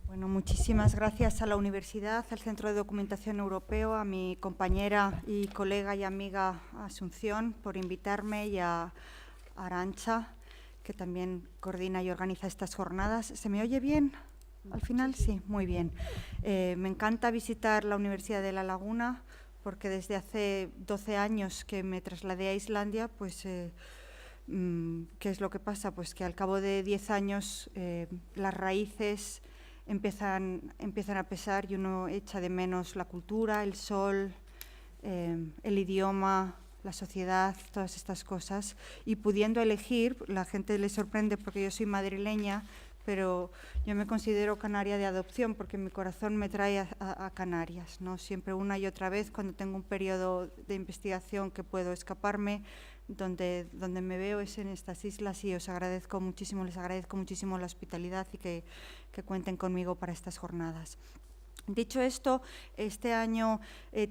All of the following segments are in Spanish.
Bueno, muchísimas gracias a la Universidad, al Centro de Documentación Europeo, a mi compañera y colega y amiga Asunción por invitarme, y a Arantxa, que también coordina y organiza estas jornadas. ¿Se me oye bien? Al final sí, muy bien. Me encanta visitar la Universidad de La Laguna porque desde hace 12 años que me trasladé a Islandia, pues ¿qué es lo que pasa? Pues que al cabo de 10 años las raíces empiezan a pesar y uno echa de menos la cultura, el sol, el idioma, la sociedad, todas estas cosas. Y pudiendo elegir, la gente le sorprende porque yo soy madrileña, pero yo me considero canaria de adopción porque mi corazón me trae a Canarias, ¿no? Siempre una y otra vez, cuando tengo un periodo de investigación que puedo escaparme, donde me veo es en estas islas, y les agradezco muchísimo la hospitalidad y que cuenten conmigo para estas jornadas. Dicho esto, este año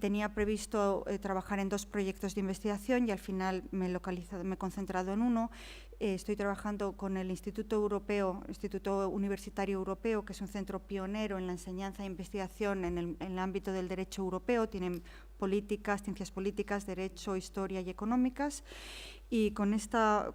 tenía previsto trabajar en 2 proyectos de investigación y al final me he concentrado en uno. Estoy trabajando con el Instituto Universitario Europeo, que es un centro pionero en la enseñanza e investigación en el ámbito del derecho europeo. Tienen políticas, ciencias políticas, derecho, historia y económicas. Y con esta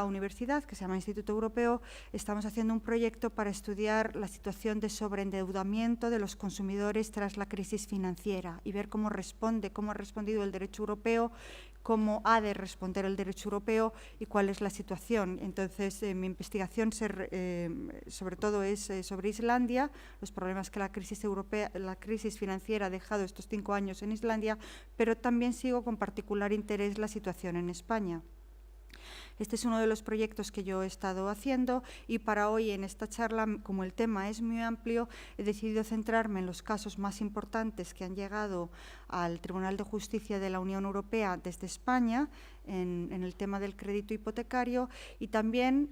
universidad, que se llama Instituto Europeo, estamos haciendo un proyecto para estudiar la situación de sobreendeudamiento de los consumidores tras la crisis financiera y ver cómo ha respondido el derecho europeo, cómo ha de responder el derecho europeo y cuál es la situación. Entonces, mi investigación sobre todo es sobre Islandia, los problemas que la crisis financiera ha dejado estos 5 años en Islandia, pero también sigo con particular interés la situación en España. Este es uno de los proyectos que yo he estado haciendo, y para hoy en esta charla, como el tema es muy amplio, he decidido centrarme en los casos más importantes que han llegado al Tribunal de Justicia de la Unión Europea desde España en el tema del crédito hipotecario, y también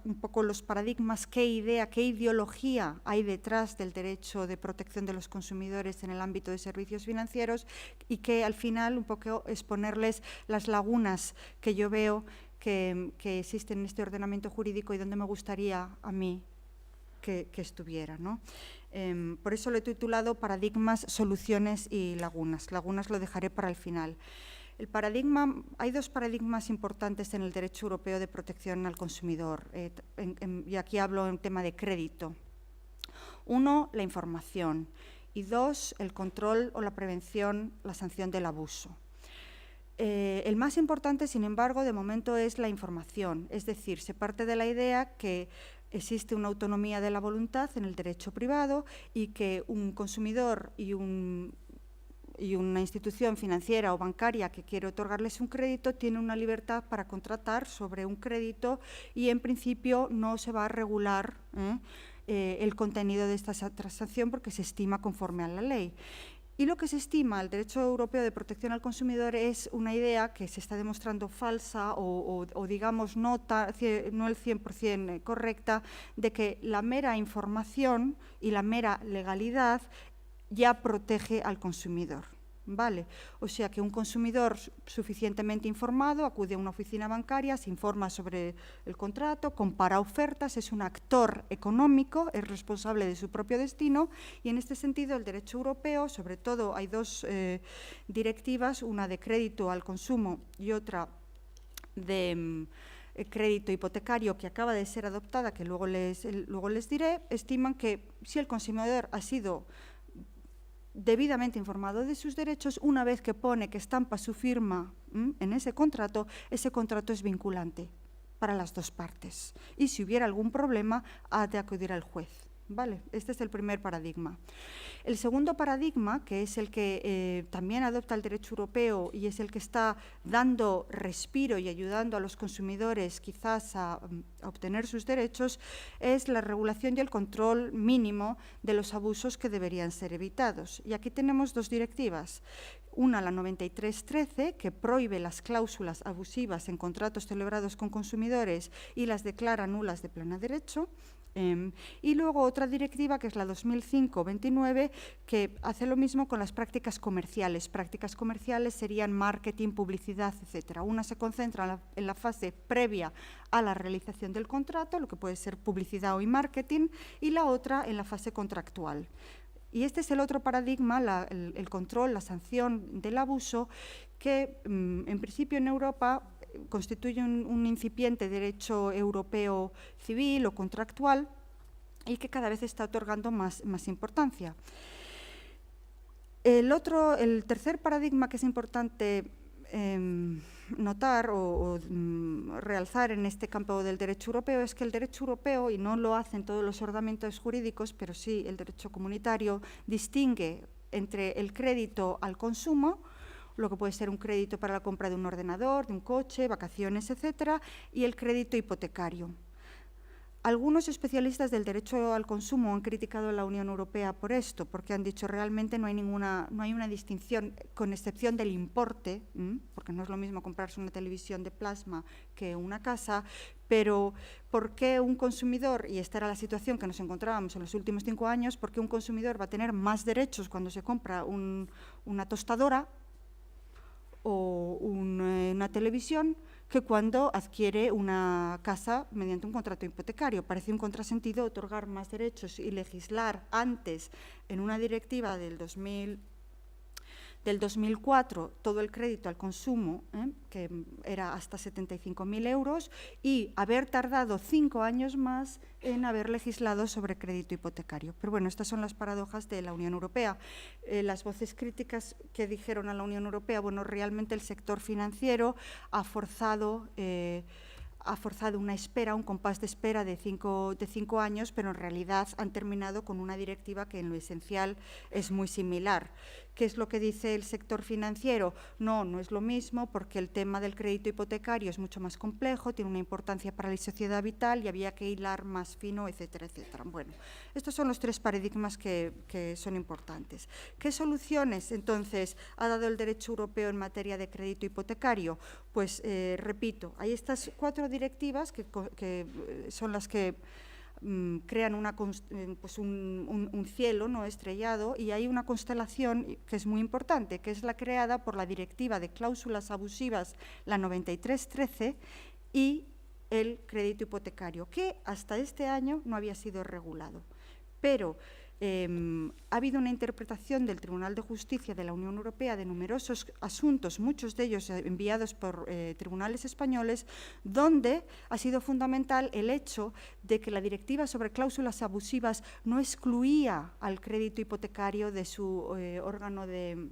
un poco los paradigmas, qué ideología hay detrás del derecho de protección de los consumidores en el ámbito de servicios financieros, y que al final un poco exponerles las lagunas que yo veo que existen en este ordenamiento jurídico y donde me gustaría a mí que estuviera, ¿no? Por eso lo he titulado Paradigmas, Soluciones y Lagunas. Lagunas lo dejaré para el final. Hay 2 paradigmas importantes en el derecho europeo de protección al consumidor, y aquí hablo en tema de crédito. 1, la información, y 2, el control o la prevención, la sanción del abuso. El más importante, sin embargo, de momento es la información, es decir, se parte de la idea que existe una autonomía de la voluntad en el derecho privado y que un consumidor y una institución financiera o bancaria que quiere otorgarles un crédito tiene una libertad para contratar sobre un crédito, y en principio no se va a regular el contenido de esta transacción porque se estima conforme a la ley. Y lo que se estima, el derecho europeo de protección al consumidor, es una idea que se está demostrando falsa o digamos, no el 100% correcta, de que la mera información y la mera legalidad ya protege al consumidor. ¿Vale? O sea que un consumidor suficientemente informado acude a una oficina bancaria, se informa sobre el contrato, compara ofertas, es un actor económico, es responsable de su propio destino, y en este sentido el derecho europeo, sobre todo hay 2 directivas, una de crédito al consumo y otra de crédito hipotecario, que acaba de ser adoptada, que luego les diré, estiman que si el consumidor ha sido debidamente informado de sus derechos, una vez que pone, que estampa su firma en ese contrato es vinculante para las 2 partes. Y si hubiera algún problema, ha de acudir al juez. ¿Vale? Este es el primer paradigma. El segundo paradigma, que es el que también adopta el derecho europeo y es el que está dando respiro y ayudando a los consumidores quizás a obtener sus derechos, es la regulación y el control mínimo de los abusos que deberían ser evitados. Y aquí tenemos 2 directivas. Una, la 93/13, que prohíbe las cláusulas abusivas en contratos celebrados con consumidores y las declara nulas de pleno derecho. Y luego otra directiva, que es la 2005-29, que hace lo mismo con las prácticas comerciales. Prácticas comerciales serían marketing, publicidad, etcétera. Una se concentra en la fase previa a la realización del contrato, lo que puede ser publicidad o marketing, y la otra en la fase contractual. Y este es el otro paradigma, el control, la sanción del abuso, que en principio en Europa constituye un incipiente derecho europeo civil o contractual y que cada vez está otorgando más importancia. El tercer paradigma que es importante notar o realzar en este campo del derecho europeo es que el derecho europeo, y no lo hacen todos los ordenamientos jurídicos, pero sí el derecho comunitario, distingue entre el crédito al consumo, lo que puede ser un crédito para la compra de un ordenador, de un coche, vacaciones, etcétera, y el crédito hipotecario. Algunos especialistas del derecho al consumo han criticado a la Unión Europea por esto, porque han dicho realmente no hay una distinción, con excepción del importe, porque no es lo mismo comprarse una televisión de plasma que una casa, pero ¿por qué un consumidor, y esta era la situación que nos encontrábamos en los últimos 5 años, por qué un consumidor va a tener más derechos cuando se compra una tostadora o una televisión que cuando adquiere una casa mediante un contrato hipotecario? Parece un contrasentido otorgar más derechos y legislar antes, en una directiva del 2004, todo el crédito al consumo, que era hasta 75.000 euros, y haber tardado 5 años más en haber legislado sobre crédito hipotecario. Pero bueno, estas son las paradojas de la Unión Europea. Las voces críticas que dijeron a la Unión Europea, bueno, realmente el sector financiero ha forzado una espera, un compás de espera de 5 años, pero en realidad han terminado con una directiva que en lo esencial es muy similar. ¿Qué es lo que dice el sector financiero? No es lo mismo, porque el tema del crédito hipotecario es mucho más complejo, tiene una importancia para la sociedad vital y había que hilar más fino, etcétera, etcétera. Bueno, estos son los 3 paradigmas que son importantes. ¿Qué soluciones, entonces, ha dado el derecho europeo en materia de crédito hipotecario? Pues, repito, hay estas 4 directivas que son las que crean un cielo no estrellado, y hay una constelación que es muy importante, que es la creada por la Directiva de Cláusulas Abusivas, la 93/13, y el crédito hipotecario, que hasta este año no había sido regulado. Pero ha habido una interpretación del Tribunal de Justicia de la Unión Europea de numerosos asuntos, muchos de ellos enviados por tribunales españoles, donde ha sido fundamental el hecho de que la directiva sobre cláusulas abusivas no excluía al crédito hipotecario de su órgano de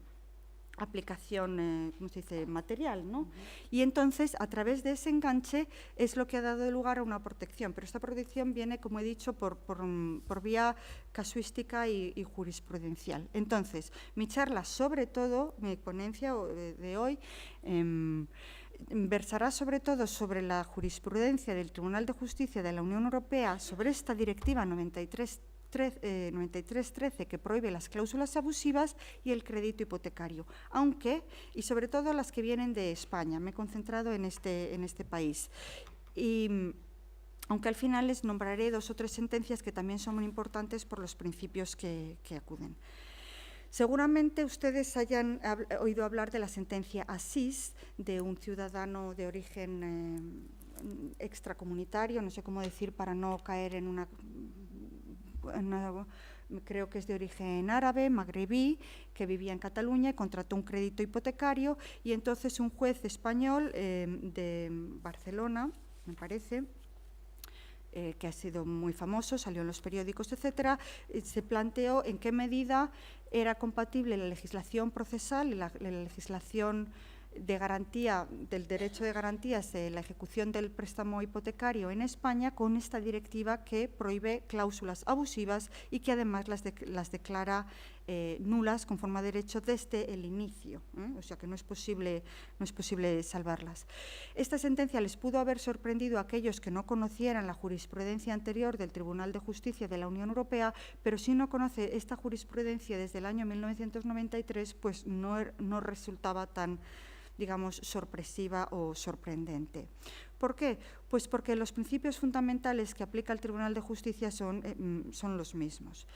aplicación, ¿cómo se dice?, material, ¿no? Y entonces, a través de ese enganche, es lo que ha dado lugar a una protección, pero esta protección viene, como he dicho, por vía casuística y jurisprudencial. Entonces, mi charla, sobre todo, mi ponencia de hoy, versará sobre todo sobre la jurisprudencia del Tribunal de Justicia de la Unión Europea sobre esta directiva 93/13 que prohíbe las cláusulas abusivas y el crédito hipotecario, y sobre todo las que vienen de España. Me he concentrado en este país. Y aunque al final les nombraré 2 o 3 sentencias que también son muy importantes por los principios que acuden. Seguramente ustedes hayan oído hablar de la sentencia Asís, de un ciudadano de origen extracomunitario, no sé cómo decir para no caer en una creo que es de origen árabe, magrebí, que vivía en Cataluña y contrató un crédito hipotecario, y entonces un juez español de Barcelona, me parece, que ha sido muy famoso, salió en los periódicos, etcétera, se planteó en qué medida era compatible la legislación procesal y la legislación de garantía, del derecho de garantías de la ejecución del préstamo hipotecario en España con esta directiva que prohíbe cláusulas abusivas y que además las declara nulas conforme a derecho desde el inicio, o sea que no es posible salvarlas. Esta sentencia les pudo haber sorprendido a aquellos que no conocieran la jurisprudencia anterior del Tribunal de Justicia de la Unión Europea, pero si no conoce esta jurisprudencia desde el año 1993, pues no resultaba tan digamos, sorpresiva o sorprendente. ¿Por qué? Pues porque los principios fundamentales que aplica el Tribunal de Justicia son los mismos.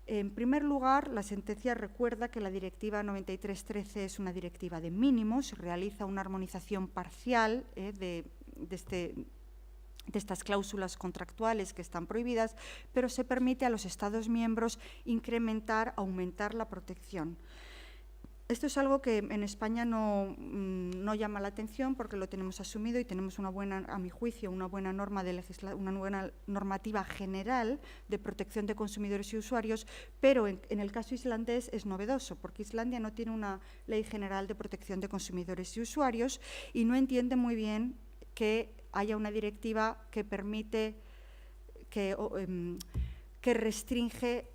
En primer lugar, la sentencia recuerda que la Directiva 93/13 es una directiva de mínimos, realiza una armonización parcial de estas cláusulas contractuales que están prohibidas, pero se permite a los Estados miembros aumentar la protección. Esto es algo que en España no llama la atención porque lo tenemos asumido y tenemos una buena, a mi juicio, una buena normativa general de protección de consumidores y usuarios, pero en el caso islandés es novedoso porque Islandia no tiene una ley general de protección de consumidores y usuarios y no entiende muy bien que haya una directiva que permite, que restringe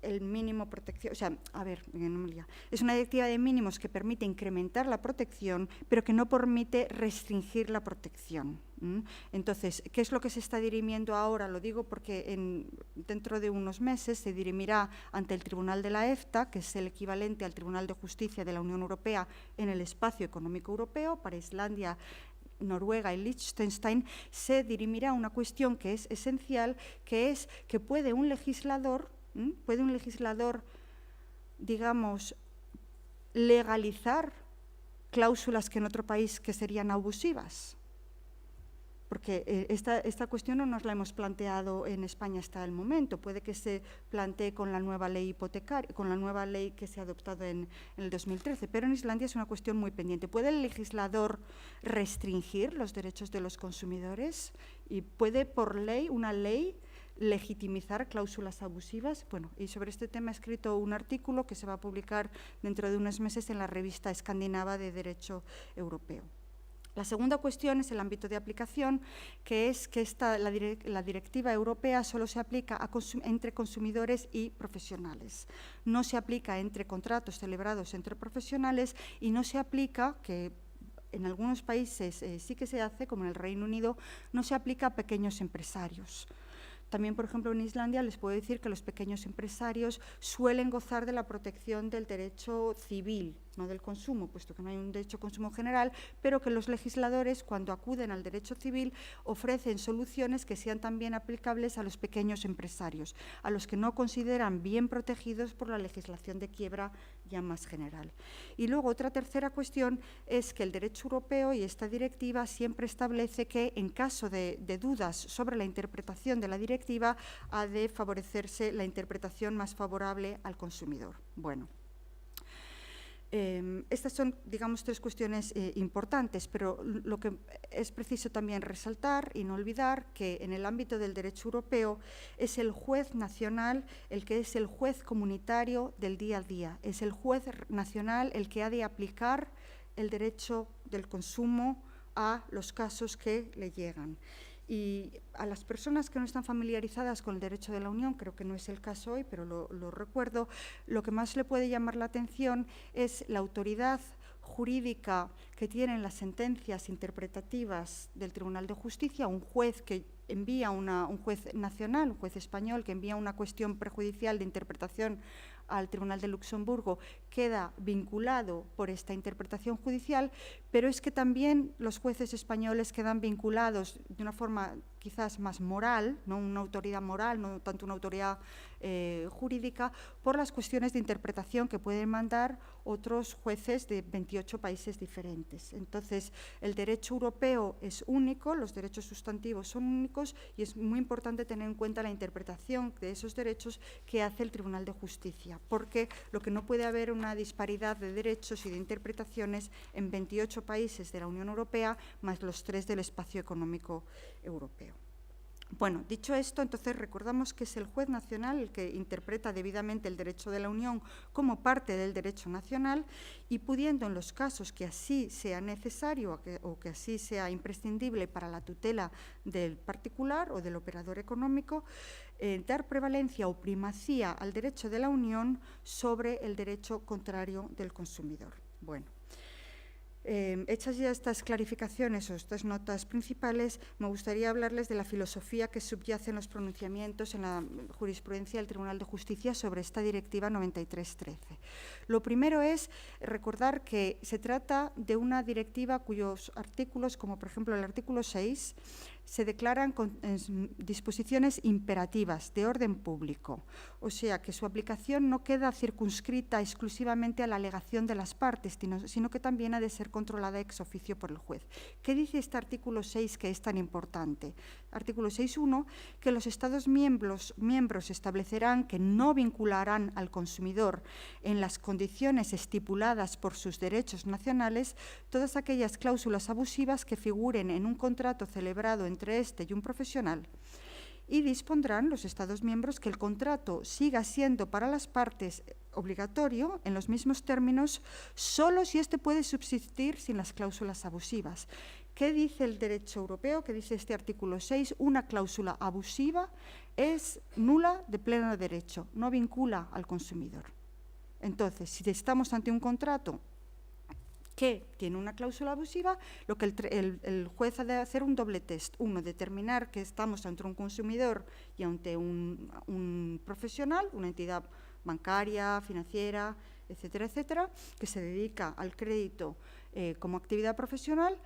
el mínimo protección, o sea, a ver, es una directiva de mínimos que permite incrementar la protección, pero que no permite restringir la protección. Entonces, ¿qué es lo que se está dirimiendo ahora? Lo digo porque dentro de unos meses se dirimirá ante el Tribunal de la EFTA, que es el equivalente al Tribunal de Justicia de la Unión Europea en el espacio económico europeo. Para Islandia, Noruega y Liechtenstein se dirimirá una cuestión que es esencial, que es que puede un legislador, digamos, legalizar cláusulas que en otro país que serían abusivas. Porque esta cuestión no nos la hemos planteado en España hasta el momento. Puede que se plantee con la nueva ley hipotecaria, con la nueva ley que se ha adoptado en el 2013, pero en Islandia es una cuestión muy pendiente. ¿Puede el legislador restringir los derechos de los consumidores? ¿Y puede por ley, una ley, legitimizar cláusulas abusivas? Bueno, y sobre este tema he escrito un artículo que se va a publicar dentro de unos meses en la revista escandinava de Derecho Europeo. La segunda cuestión es el ámbito de aplicación, que es que la directiva europea solo se aplica entre consumidores y profesionales. No se aplica entre contratos celebrados entre profesionales y no se aplica, que en algunos países sí que se hace, como en el Reino Unido, no se aplica a pequeños empresarios. También, por ejemplo, en Islandia les puedo decir que los pequeños empresarios suelen gozar de la protección del derecho civil, no del consumo, puesto que no hay un derecho de consumo general, pero que los legisladores, cuando acuden al derecho civil, ofrecen soluciones que sean también aplicables a los pequeños empresarios, a los que no consideran bien protegidos por la legislación de quiebra ya más general. Y luego otra tercera cuestión es que el derecho europeo y esta directiva siempre establece que en caso de dudas sobre la interpretación de la directiva ha de favorecerse la interpretación más favorable al consumidor. Bueno. Estas son, digamos, tres cuestiones importantes, pero lo que es preciso también resaltar y no olvidar que en el ámbito del derecho europeo es el juez nacional el que es el juez comunitario del día a día, es el juez nacional el que ha de aplicar el derecho del consumo a los casos que le llegan. Y a las personas que no están familiarizadas con el derecho de la Unión, creo que no es el caso hoy, pero lo recuerdo, lo que más le puede llamar la atención es la autoridad jurídica que tienen las sentencias interpretativas del Tribunal de Justicia, un juez que envía un juez nacional, un juez español que envía una cuestión prejudicial de interpretación al Tribunal de Luxemburgo, queda vinculado por esta interpretación judicial, pero es que también los jueces españoles quedan vinculados de una forma quizás más moral, no una autoridad moral, no tanto una autoridad jurídica, por las cuestiones de interpretación que pueden mandar otros jueces de 28 países diferentes. Entonces, el derecho europeo es único, los derechos sustantivos son únicos y es muy importante tener en cuenta la interpretación de esos derechos que hace el Tribunal de Justicia, porque lo que no puede haber una disparidad de derechos y de interpretaciones en 28 países de la Unión Europea más los 3 del espacio económico europeo. Bueno, dicho esto, entonces recordamos que es el juez nacional el que interpreta debidamente el derecho de la Unión como parte del derecho nacional y pudiendo en los casos que así sea necesario o que así sea imprescindible para la tutela del particular o del operador económico, dar prevalencia o primacía al derecho de la Unión sobre el derecho contrario del consumidor. Bueno. Hechas ya estas clarificaciones o estas notas principales, me gustaría hablarles de la filosofía que subyace en los pronunciamientos en la jurisprudencia del Tribunal de Justicia sobre esta Directiva 93/13. Lo primero es recordar que se trata de una directiva cuyos artículos, como por ejemplo el artículo 6, se declaran con disposiciones imperativas de orden público, o sea que su aplicación no queda circunscrita exclusivamente a la alegación de las partes, sino que también ha de ser controlada ex oficio por el juez. ¿Qué dice este artículo 6 que es tan importante? Artículo 6.1, que los Estados miembros establecerán que no vincularán al consumidor en las condiciones estipuladas por sus derechos nacionales todas aquellas cláusulas abusivas que figuren en un contrato celebrado entre este y un profesional, y dispondrán los Estados miembros que el contrato siga siendo para las partes obligatorio en los mismos términos solo si éste puede subsistir sin las cláusulas abusivas. ¿Qué dice el derecho europeo? ¿Qué dice este artículo 6? Una cláusula abusiva es nula de pleno derecho, no vincula al consumidor. Entonces, si estamos ante un contrato que tiene una cláusula abusiva, lo que el juez ha de hacer un doble test. Uno, determinar que estamos ante un consumidor y ante un profesional, una entidad bancaria, financiera, etcétera, etcétera, que se dedica al crédito como actividad profesional.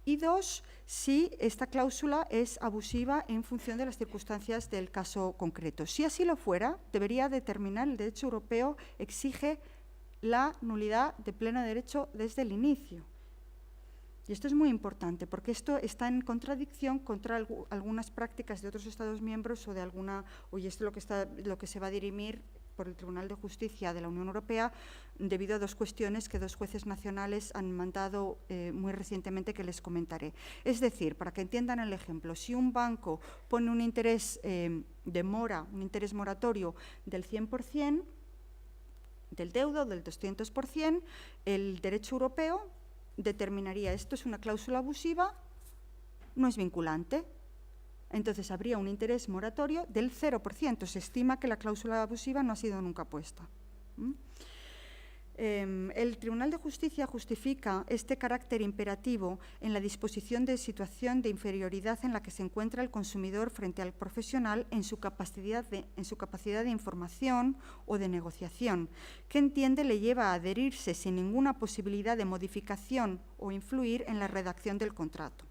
Y dos, si esta cláusula es abusiva en función de las circunstancias del caso concreto. Si así lo fuera, debería determinar, el derecho europeo exige la nulidad de pleno derecho desde el inicio. Y esto es muy importante, porque esto está en contradicción contra algunas prácticas de otros Estados miembros y esto es lo que se va a dirimir por el Tribunal de Justicia de la Unión Europea debido a dos cuestiones que dos jueces nacionales han mandado muy recientemente, que les comentaré. Es decir, para que entiendan el ejemplo, si un banco pone un interés de mora, un interés moratorio del 100%, del deudo, del 200%, el derecho europeo determinaría esto es una cláusula abusiva, no es vinculante. Entonces habría un interés moratorio del 0%. Se estima que la cláusula abusiva no ha sido nunca puesta. El Tribunal de Justicia justifica este carácter imperativo en la disposición de situación de inferioridad en la que se encuentra el consumidor frente al profesional en su capacidad de información o de negociación, que entiende le lleva a adherirse sin ninguna posibilidad de modificación o influir en la redacción del contrato.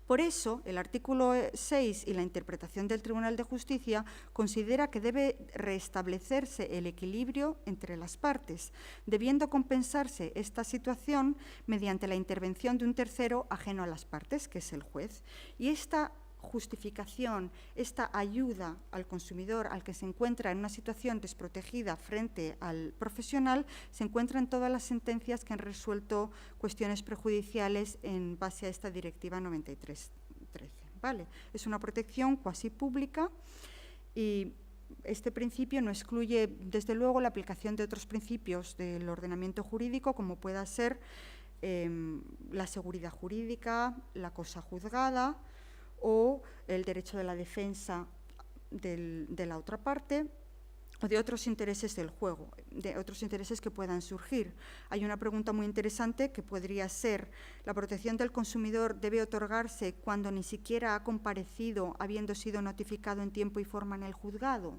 Por eso, el artículo 6 y la interpretación del Tribunal de Justicia considera que debe restablecerse el equilibrio entre las partes, debiendo compensarse esta situación mediante la intervención de un tercero ajeno a las partes, que es el juez. Y esta justificación, esta ayuda al consumidor, al que se encuentra en una situación desprotegida frente al profesional, se encuentra en todas las sentencias que han resuelto cuestiones prejudiciales en base a esta Directiva 93/13. ¿Vale? Es una protección cuasi pública y este principio no excluye, desde luego, la aplicación de otros principios del ordenamiento jurídico, como pueda ser la seguridad jurídica, la cosa juzgada, o el derecho de la defensa de la otra parte, o de otros intereses del juego, de otros intereses que puedan surgir. Hay una pregunta muy interesante que podría ser: ¿la protección del consumidor debe otorgarse cuando ni siquiera ha comparecido, habiendo sido notificado en tiempo y forma en el juzgado?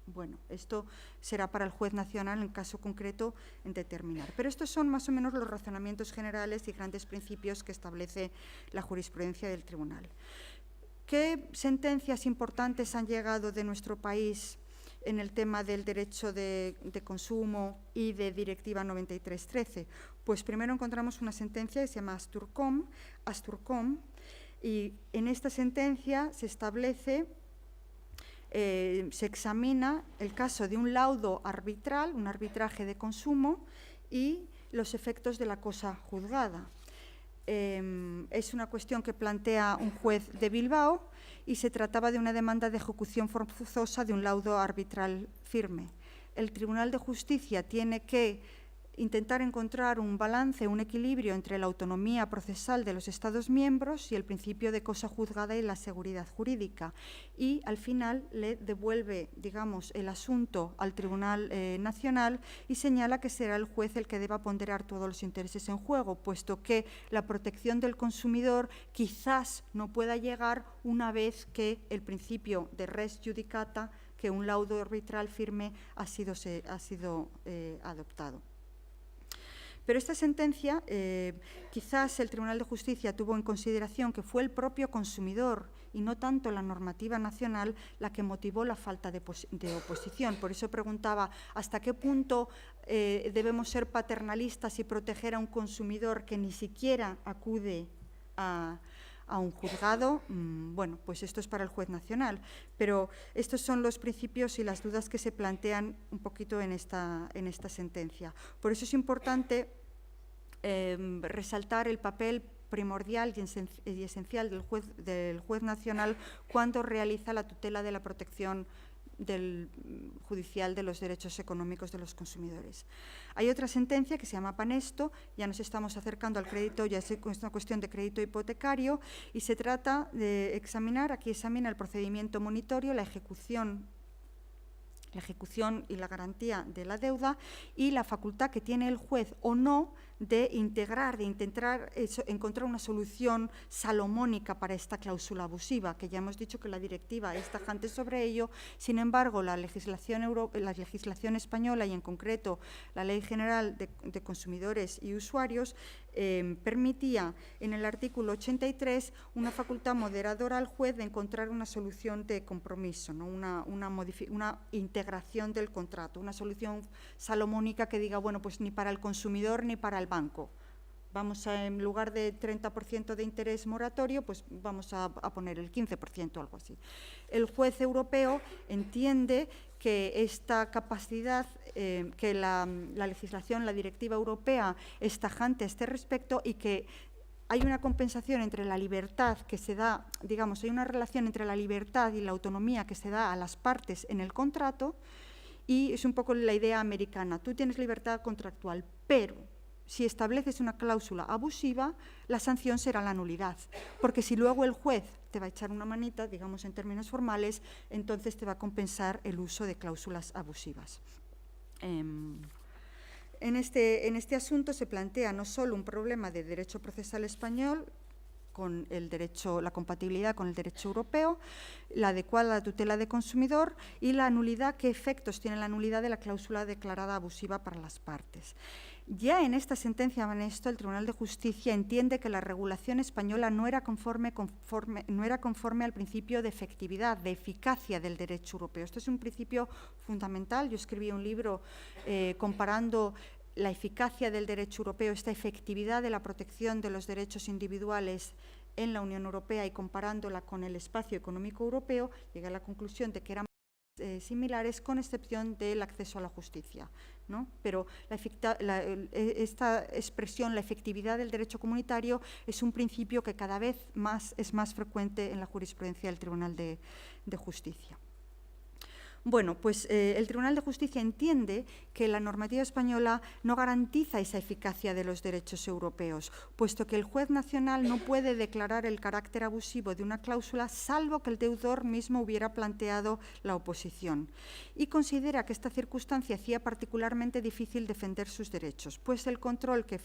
Bueno, esto será para el juez nacional en caso concreto en determinar. Pero estos son más o menos los razonamientos generales y grandes principios que establece la jurisprudencia del tribunal. ¿Qué sentencias importantes han llegado de nuestro país en el tema del derecho de consumo y de Directiva 93/13? Pues primero encontramos una sentencia que se llama Asturcom, y en esta sentencia se establece, se examina el caso de un laudo arbitral, un arbitraje de consumo, y los efectos de la cosa juzgada. Es una cuestión que plantea un juez de Bilbao y se trataba de una demanda de ejecución forzosa de un laudo arbitral firme. El Tribunal de Justicia tiene que intentar encontrar un balance, un equilibrio entre la autonomía procesal de los Estados miembros y el principio de cosa juzgada y la seguridad jurídica. Y al final le devuelve, digamos, el asunto al Tribunal Nacional y señala que será el juez el que deba ponderar todos los intereses en juego, puesto que la protección del consumidor quizás no pueda llegar una vez que el principio de res judicata, que un laudo arbitral firme, ha sido adoptado. Pero esta sentencia, quizás el Tribunal de Justicia tuvo en consideración que fue el propio consumidor y no tanto la normativa nacional la que motivó la falta de oposición. Por eso preguntaba hasta qué punto debemos ser paternalistas y proteger a un consumidor que ni siquiera acude a un juzgado. Bueno, pues esto es para el juez nacional, pero estos son los principios y las dudas que se plantean un poquito en esta sentencia. Por eso es importante resaltar el papel primordial y esencial del juez nacional cuando realiza la tutela de la protección judicial de los derechos económicos de los consumidores. Hay otra sentencia que se llama Panesto, ya nos estamos acercando al crédito, ya es una cuestión de crédito hipotecario, y se trata de aquí examina el procedimiento monitorio, la ejecución y la garantía de la deuda y la facultad que tiene el juez o no de intentar encontrar una solución salomónica para esta cláusula abusiva, que ya hemos dicho que la directiva es tajante sobre ello. Sin embargo, la legislación española y en concreto la Ley General de Consumidores y Usuarios permitía en el artículo 83 una facultad moderadora al juez de encontrar una solución de compromiso, ¿no? una integración del contrato, una solución salomónica que diga, bueno, pues ni para el consumidor ni para el banco. Vamos a, en lugar de 30% de interés moratorio, pues vamos a poner el 15% o algo así. El juez europeo entiende que esta capacidad, que la legislación, la directiva europea es tajante a este respecto y que hay una compensación entre la libertad que se da, digamos, hay una relación entre la libertad y la autonomía que se da a las partes en el contrato, y es un poco la idea americana. Tú tienes libertad contractual, pero si estableces una cláusula abusiva, la sanción será la nulidad, porque si luego el juez te va a echar una manita, digamos en términos formales, entonces te va a compensar el uso de cláusulas abusivas. En este asunto se plantea no solo un problema de derecho procesal español, con la compatibilidad con el derecho europeo, la adecuada tutela de consumidor y la nulidad, qué efectos tiene la nulidad de la cláusula declarada abusiva para las partes. Ya en esta sentencia Panesto, el Tribunal de Justicia entiende que la regulación española no era conforme al principio de efectividad, de eficacia del derecho europeo. Esto es un principio fundamental. Yo escribí un libro comparando la eficacia del derecho europeo, esta efectividad de la protección de los derechos individuales en la Unión Europea y comparándola con el espacio económico europeo, llegué a la conclusión de que eran similares con excepción del acceso a la justicia, ¿no? Pero esta expresión, la efectividad del derecho comunitario, es un principio que cada vez es más frecuente en la jurisprudencia del Tribunal de Justicia. Bueno, pues el Tribunal de Justicia entiende que la normativa española no garantiza esa eficacia de los derechos europeos, puesto que el juez nacional no puede declarar el carácter abusivo de una cláusula salvo que el deudor mismo hubiera planteado la oposición. Y considera que esta circunstancia hacía particularmente difícil defender sus derechos, pues el control que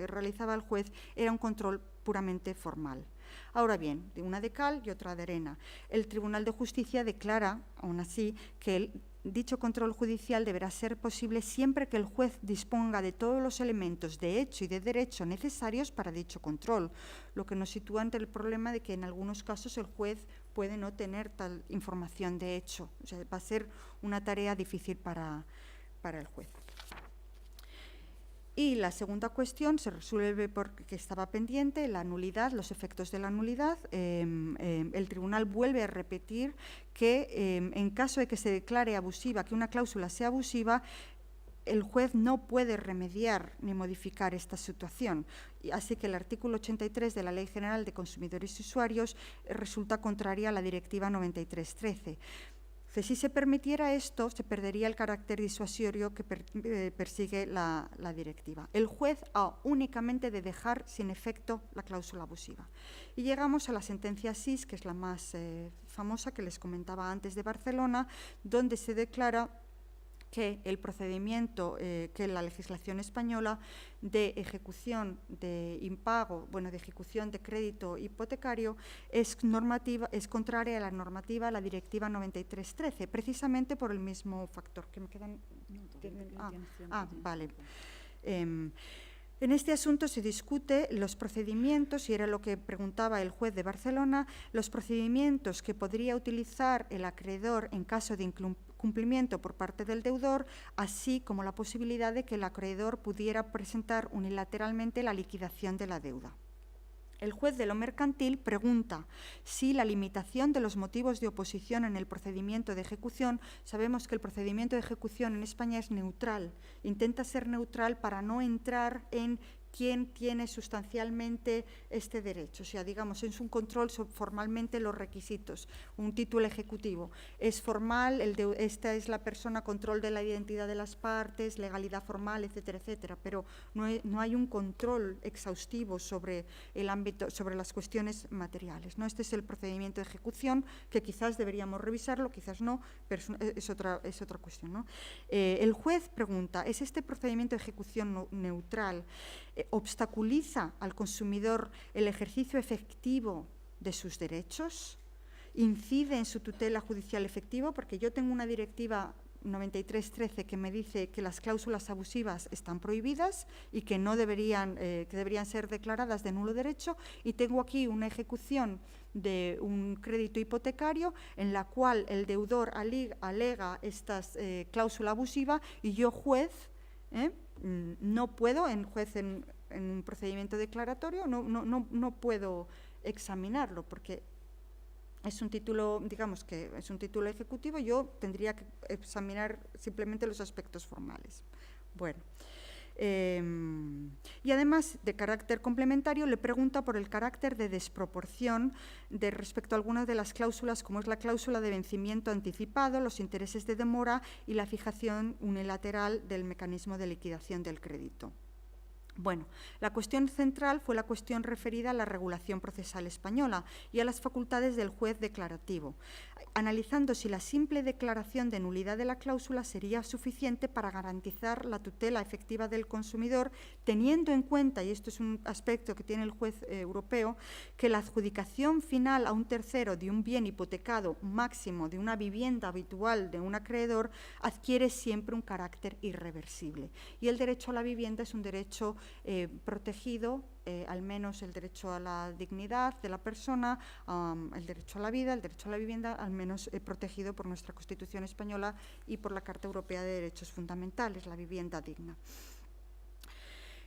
realizaba el juez era un control puramente formal. Ahora bien, de una de cal y otra de arena. El Tribunal de Justicia declara, aún así, que dicho control judicial deberá ser posible siempre que el juez disponga de todos los elementos de hecho y de derecho necesarios para dicho control, lo que nos sitúa ante el problema de que en algunos casos el juez puede no tener tal información de hecho. O sea, va a ser una tarea difícil para el juez. Y la segunda cuestión se resuelve porque estaba pendiente, la nulidad, los efectos de la nulidad. El tribunal vuelve a repetir que en caso de que se declare abusiva, que una cláusula sea abusiva, el juez no puede remediar ni modificar esta situación. Así que el artículo 83 de la Ley General de Consumidores y Usuarios resulta contraria a la Directiva 93/13. Si se permitiera esto, se perdería el carácter disuasorio que persigue la directiva. El juez ha únicamente de dejar sin efecto la cláusula abusiva. Y llegamos a la sentencia SIS, que es la más famosa que les comentaba antes de Barcelona, donde se declara que el procedimiento, que la legislación española de ejecución de impago, de ejecución de crédito hipotecario es contraria a la normativa, a la directiva 93/13, precisamente por el mismo factor. ¿Que me quedan? Vale. En este asunto se discute los procedimientos, y era lo que preguntaba el juez de Barcelona, los procedimientos que podría utilizar el acreedor en caso de incumplimiento por parte del deudor, así como la posibilidad de que el acreedor pudiera presentar unilateralmente la liquidación de la deuda. El juez de lo mercantil pregunta si la limitación de los motivos de oposición en el procedimiento de ejecución, sabemos que el procedimiento de ejecución en España es neutral, intenta ser neutral para no entrar en quién tiene sustancialmente este derecho. O sea, digamos, es un control formalmente los requisitos. Un título ejecutivo es formal, esta es la persona, control de la identidad de las partes, legalidad formal, etcétera, etcétera, pero no hay un control exhaustivo sobre el ámbito, sobre las cuestiones materiales, ¿no? Este es el procedimiento de ejecución, que quizás deberíamos revisarlo, quizás no, pero es otra cuestión, ¿no? El juez pregunta, ¿es este procedimiento de ejecución neutral obstaculiza al consumidor el ejercicio efectivo de sus derechos? ¿Incide en su tutela judicial efectiva? Porque yo tengo una directiva 93/13 que me dice que las cláusulas abusivas están prohibidas y que no deberían, que deberían ser declaradas de nulo derecho, y tengo aquí una ejecución de un crédito hipotecario en la cual el deudor alega esta cláusula abusiva, y yo, juez, no puedo, en un procedimiento declaratorio, no puedo examinarlo, porque es un título, digamos que es un título ejecutivo, yo tendría que examinar simplemente los aspectos formales. Bueno, y además, de carácter complementario, le pregunta por el carácter de desproporción respecto a algunas de las cláusulas, como es la cláusula de vencimiento anticipado, los intereses de demora y la fijación unilateral del mecanismo de liquidación del crédito. Bueno, la cuestión central fue la cuestión referida a la regulación procesal española y a las facultades del juez declarativo, analizando si la simple declaración de nulidad de la cláusula sería suficiente para garantizar la tutela efectiva del consumidor, teniendo en cuenta, y esto es un aspecto que tiene el juez europeo, que la adjudicación final a un tercero de un bien hipotecado máximo de una vivienda habitual de un acreedor adquiere siempre un carácter irreversible. Y el derecho a la vivienda es un derecho protegido, al menos el derecho a la dignidad de la persona, el derecho a la vida, el derecho a la vivienda, al menos protegido por nuestra Constitución española y por la Carta Europea de Derechos Fundamentales, la vivienda digna.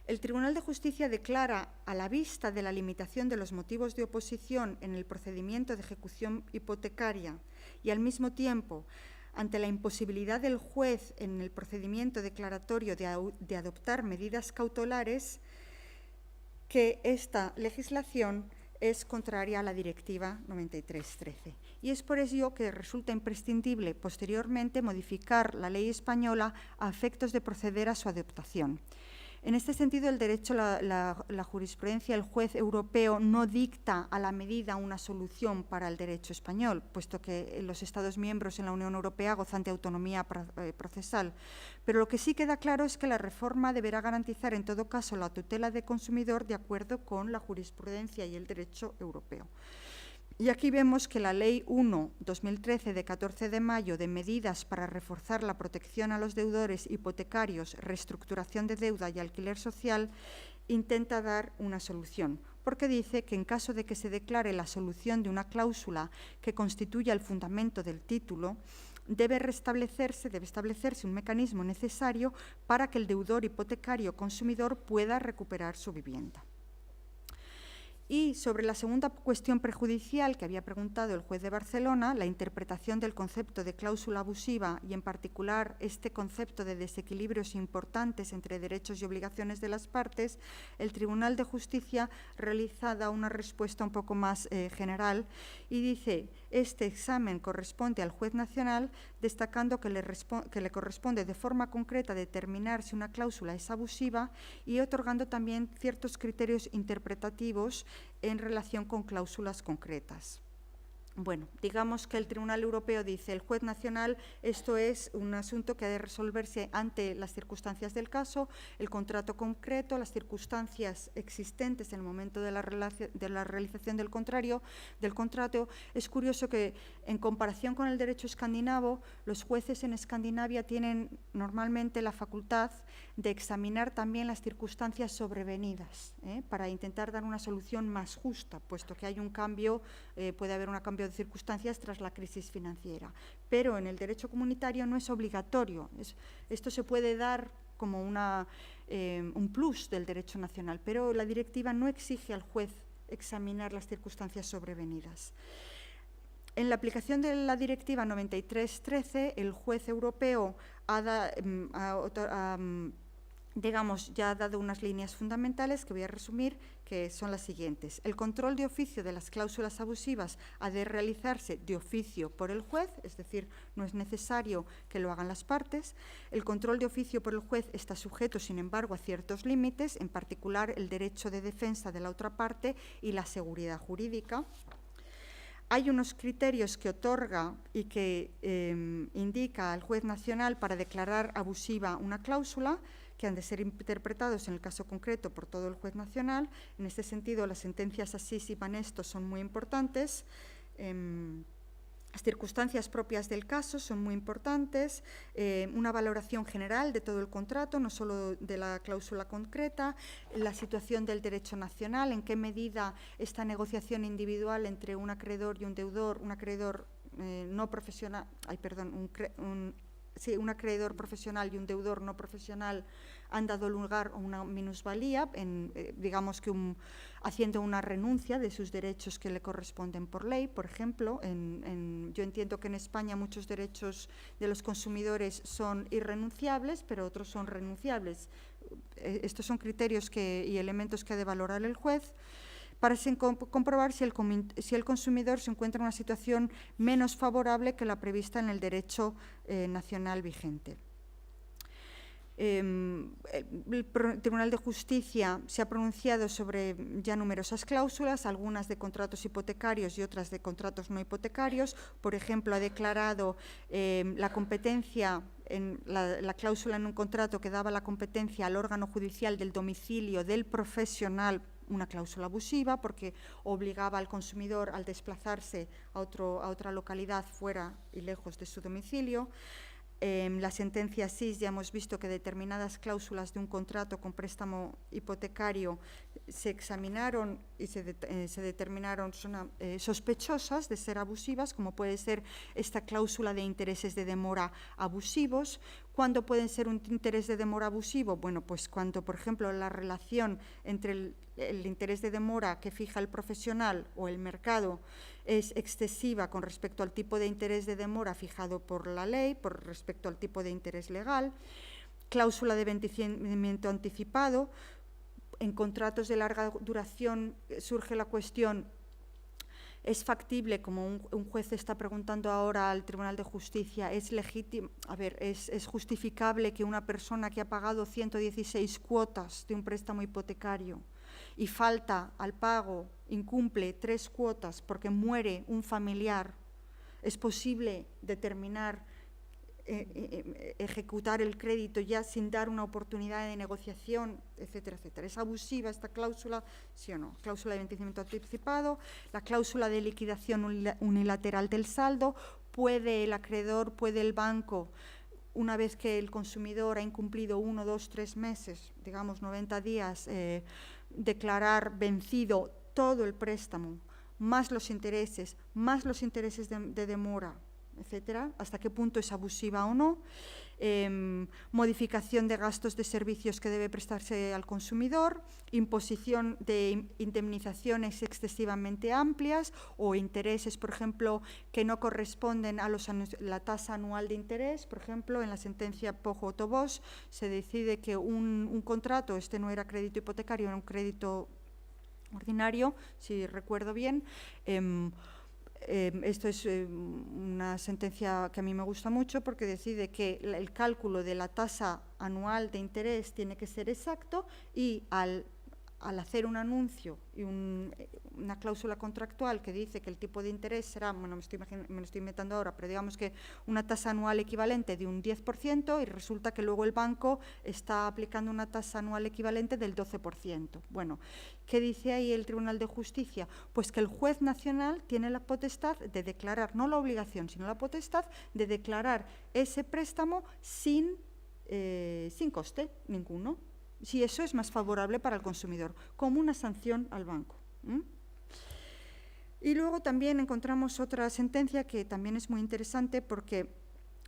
El Tribunal de Justicia declara, a la vista de la limitación de los motivos de oposición en el procedimiento de ejecución hipotecaria y al mismo tiempo ante la imposibilidad del juez en el procedimiento declaratorio de adoptar medidas cautelares, que esta legislación es contraria a la Directiva 93/13. Y es por ello que resulta imprescindible posteriormente modificar la ley española a efectos de proceder a su adaptación. En este sentido, el derecho, la jurisprudencia, el juez europeo no dicta a la medida una solución para el derecho español, puesto que los Estados miembros en la Unión Europea gozan de autonomía procesal. Pero lo que sí queda claro es que la reforma deberá garantizar en todo caso la tutela del consumidor de acuerdo con la jurisprudencia y el derecho europeo. Y aquí vemos que la Ley 1/2013 de 14 de mayo de medidas para reforzar la protección a los deudores hipotecarios, reestructuración de deuda y alquiler social intenta dar una solución, porque dice que en caso de que se declare la solución de una cláusula que constituya el fundamento del título, debe establecerse un mecanismo necesario para que el deudor hipotecario consumidor pueda recuperar su vivienda. Y sobre la segunda cuestión prejudicial que había preguntado el juez de Barcelona, la interpretación del concepto de cláusula abusiva y en particular este concepto de desequilibrios importantes entre derechos y obligaciones de las partes, el Tribunal de Justicia realiza una respuesta un poco más general y dice: Este examen corresponde al juez nacional, destacando que le corresponde de forma concreta determinar si una cláusula es abusiva y otorgando también ciertos criterios interpretativos en relación con cláusulas concretas. Bueno, digamos que el Tribunal Europeo dice, el juez nacional, esto es un asunto que ha de resolverse ante las circunstancias del caso, el contrato concreto, las circunstancias existentes en el momento de la realización del contrato. Es curioso que, en comparación con el derecho escandinavo, los jueces en Escandinavia tienen normalmente la facultad de examinar también las circunstancias sobrevenidas, para intentar dar una solución más justa, puesto que hay un cambio, puede haber un cambio de circunstancias tras la crisis financiera. Pero en el derecho comunitario no es obligatorio. Esto se puede dar como un plus del derecho nacional, pero la directiva no exige al juez examinar las circunstancias sobrevenidas. En la aplicación de la Directiva 93/13, el juez europeo digamos, ya ha dado unas líneas fundamentales que voy a resumir, que son las siguientes. El control de oficio de las cláusulas abusivas ha de realizarse de oficio por el juez, es decir, no es necesario que lo hagan las partes. El control de oficio por el juez está sujeto, sin embargo, a ciertos límites, en particular el derecho de defensa de la otra parte y la seguridad jurídica. Hay unos criterios que otorga y que indica al juez nacional para declarar abusiva una cláusula, que han de ser interpretados en el caso concreto por todo el juez nacional. En este sentido, las sentencias Asís y Banesto son muy importantes. Las circunstancias propias del caso son muy importantes, una valoración general de todo el contrato, no solo de la cláusula concreta, la situación del derecho nacional, en qué medida esta negociación individual entre un acreedor y un deudor, un acreedor no profesional, un acreedor profesional y un deudor no profesional han dado lugar a una minusvalía, digamos que haciendo una renuncia de sus derechos que le corresponden por ley. Por ejemplo, yo entiendo que en España muchos derechos de los consumidores son irrenunciables, pero otros son renunciables. Estos son criterios y elementos que ha de valorar el juez para comprobar si el consumidor se encuentra en una situación menos favorable que la prevista en el derecho nacional vigente. El Tribunal de Justicia se ha pronunciado sobre ya numerosas cláusulas, algunas de contratos hipotecarios y otras de contratos no hipotecarios. Por ejemplo, ha declarado la competencia, la cláusula en un contrato que daba la competencia al órgano judicial del domicilio del profesional, una cláusula abusiva, porque obligaba al consumidor al desplazarse a otra localidad fuera y lejos de su domicilio. La sentencia SIS ya hemos visto que determinadas cláusulas de un contrato con préstamo hipotecario se examinaron y se determinaron son sospechosas de ser abusivas, como puede ser esta cláusula de intereses de demora abusivos. ¿Cuándo pueden ser un interés de demora abusivo? Bueno, pues cuando, por ejemplo, la relación entre el interés de demora que fija el profesional o el mercado es excesiva con respecto al tipo de interés de demora fijado por la ley, por respecto al tipo de interés legal. Cláusula de vencimiento anticipado. En contratos de larga duración surge la cuestión: ¿es factible, como un juez está preguntando ahora al Tribunal de Justicia, es justificable que una persona que ha pagado 116 cuotas de un préstamo hipotecario y falta al pago, incumple 3 cuotas porque muere un familiar, es posible determinar, ejecutar el crédito ya sin dar una oportunidad de negociación, etcétera, etcétera? ¿Es abusiva esta cláusula, sí o no? Cláusula de vencimiento anticipado, la cláusula de liquidación unilateral del saldo. ¿Puede el acreedor, puede el banco, una vez que el consumidor ha incumplido 1, 2, 3 meses, digamos 90 días, declarar vencido todo el préstamo, más los intereses de demora, etcétera? ¿Hasta qué punto es abusiva o no? Modificación de gastos de servicios que debe prestarse al consumidor, imposición de indemnizaciones excesivamente amplias o intereses, por ejemplo, que no corresponden a la tasa anual de interés. Por ejemplo, en la sentencia Pojo-Tobós se decide que un contrato, no era crédito hipotecario, era un crédito ordinario, si recuerdo bien, Esto es una sentencia que a mí me gusta mucho porque decide que el cálculo de la tasa anual de interés tiene que ser exacto y al hacer un anuncio y una cláusula contractual que dice que el tipo de interés será, bueno, me lo estoy inventando ahora, pero digamos que una tasa anual equivalente de un 10% y resulta que luego el banco está aplicando una tasa anual equivalente del 12%. Bueno, ¿qué dice ahí el Tribunal de Justicia? Pues que el juez nacional tiene la potestad de declarar, no la obligación, sino la potestad de declarar ese préstamo sin coste ninguno, si eso es más favorable para el consumidor, como una sanción al banco. Y luego también encontramos otra sentencia que también es muy interesante porque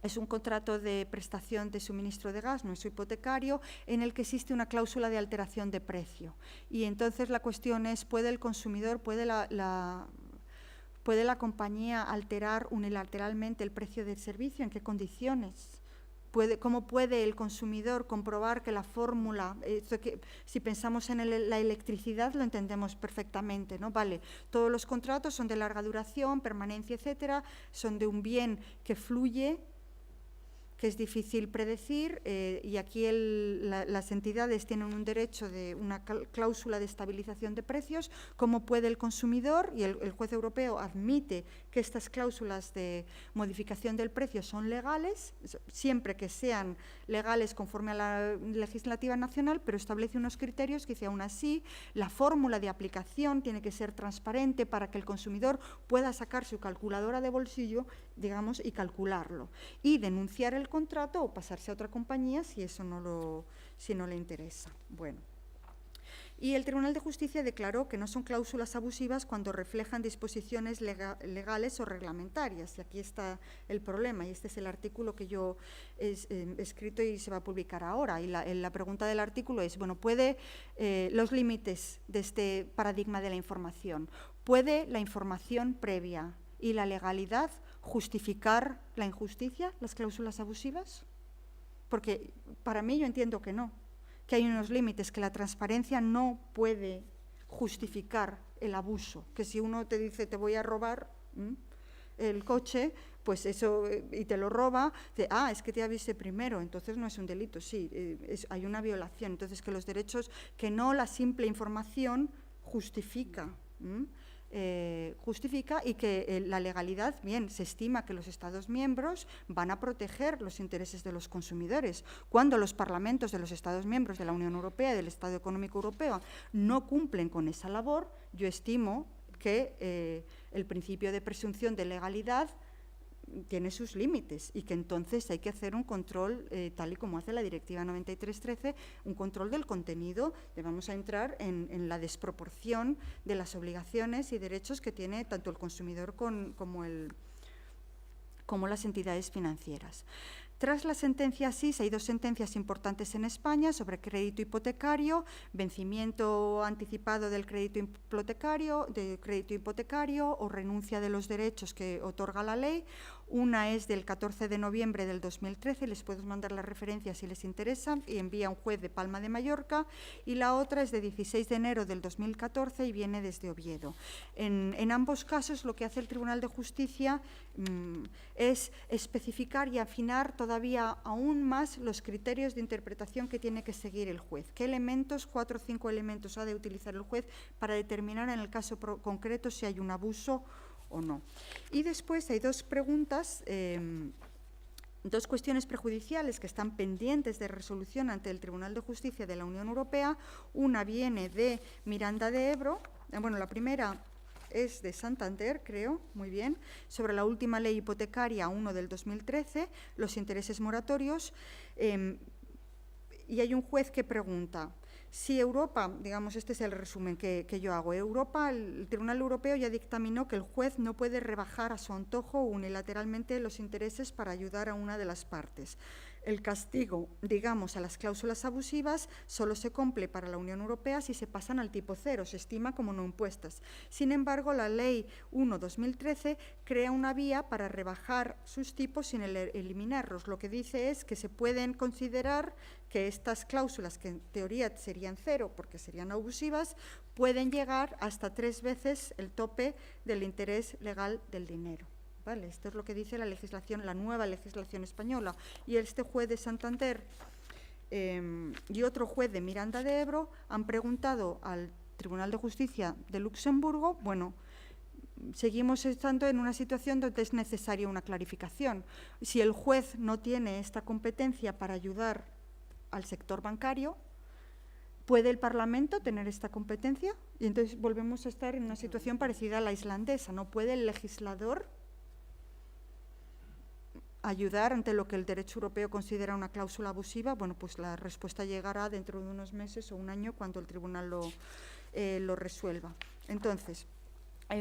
es un contrato de prestación de suministro de gas, no es hipotecario, en el que existe una cláusula de alteración de precio. Y entonces la cuestión es, ¿puede el consumidor, puede la compañía alterar unilateralmente el precio del servicio? ¿En qué condiciones? ¿Cómo puede el consumidor comprobar que la fórmula, si pensamos en la electricidad lo entendemos perfectamente, ¿no? Vale, todos los contratos son de larga duración, permanencia, etcétera, son de un bien que fluye, que es difícil predecir, y aquí las entidades tienen un derecho de una cláusula de estabilización de precios. ¿Cómo puede el consumidor? Y el juez europeo admite que estas cláusulas de modificación del precio son legales, siempre que sean legales conforme a la legislativa nacional, pero establece unos criterios que dice, aún así, la fórmula de aplicación tiene que ser transparente para que el consumidor pueda sacar su calculadora de bolsillo, digamos, y calcularlo, y denunciar el contrato o pasarse a otra compañía si eso no le interesa. Bueno. Y el Tribunal de Justicia declaró que no son cláusulas abusivas cuando reflejan disposiciones legales o reglamentarias. Y aquí está el problema, y este es el artículo que yo he escrito y se va a publicar ahora. Y la pregunta del artículo es, bueno, ¿puede los límites de este paradigma de la información? ¿Puede la información previa y la legalidad justificar la injusticia, las cláusulas abusivas? Porque para mí yo entiendo que no, que hay unos límites, que la transparencia no puede justificar el abuso, que si uno te dice te voy a robar el coche, pues eso, y te lo roba, es que te avisé primero, entonces no es un delito, sí, hay una violación. Entonces que los derechos, que no la simple información justifica, y que la legalidad, bien, se estima que los Estados miembros van a proteger los intereses de los consumidores. Cuando los parlamentos de los Estados miembros de la Unión Europea y del Estado Económico Europeo no cumplen con esa labor, yo estimo que el principio de presunción de legalidad tiene sus límites y que entonces hay que hacer un control, tal y como hace la Directiva 93/13, un control del contenido. Vamos a entrar en la desproporción de las obligaciones y derechos que tiene tanto el consumidor como las entidades financieras. Tras la sentencia SIS hay dos sentencias importantes en España sobre crédito hipotecario, vencimiento anticipado del crédito hipotecario o renuncia de los derechos que otorga la ley. Una es del 14 de noviembre del 2013, les puedo mandar las referencias si les interesa, y envía un juez de Palma de Mallorca, y la otra es de 16 de enero del 2014 y viene desde Oviedo. En ambos casos lo que hace el Tribunal de Justicia es especificar y afinar todavía aún más los criterios de interpretación que tiene que seguir el juez. ¿Qué elementos, 4 o 5 elementos, ha de utilizar el juez para determinar en el caso concreto si hay un abuso o no? Y después hay dos preguntas, dos cuestiones prejudiciales que están pendientes de resolución ante el Tribunal de Justicia de la Unión Europea. Una viene de Miranda de Ebro, bueno, la primera es de Santander, creo, muy bien, sobre la última ley hipotecaria 1 del 2013, los intereses moratorios, y hay un juez que pregunta, si Europa, digamos, este es el resumen que yo hago, el Tribunal Europeo ya dictaminó que el juez no puede rebajar a su antojo unilateralmente los intereses para ayudar a una de las partes. El castigo, digamos, a las cláusulas abusivas solo se cumple para la Unión Europea si se pasan al tipo cero, se estima como no impuestas. Sin embargo, la Ley 1/2013 crea una vía para rebajar sus tipos sin eliminarlos. Lo que dice es que se pueden considerar que estas cláusulas, que en teoría serían cero porque serían abusivas, pueden llegar hasta 3 veces el tope del interés legal del dinero. ¿Vale? Esto es lo que dice la legislación, la nueva legislación española. Y este juez de Santander y otro juez de Miranda de Ebro han preguntado al Tribunal de Justicia de Luxemburgo, bueno, seguimos estando en una situación donde es necesaria una clarificación. Si el juez no tiene esta competencia para ayudar al sector bancario, ¿puede el Parlamento tener esta competencia? Y entonces volvemos a estar en una situación parecida a la islandesa. ¿No puede el legislador ayudar ante lo que el derecho europeo considera una cláusula abusiva? Bueno, pues la respuesta llegará dentro de unos meses o un año cuando el tribunal lo resuelva. Entonces,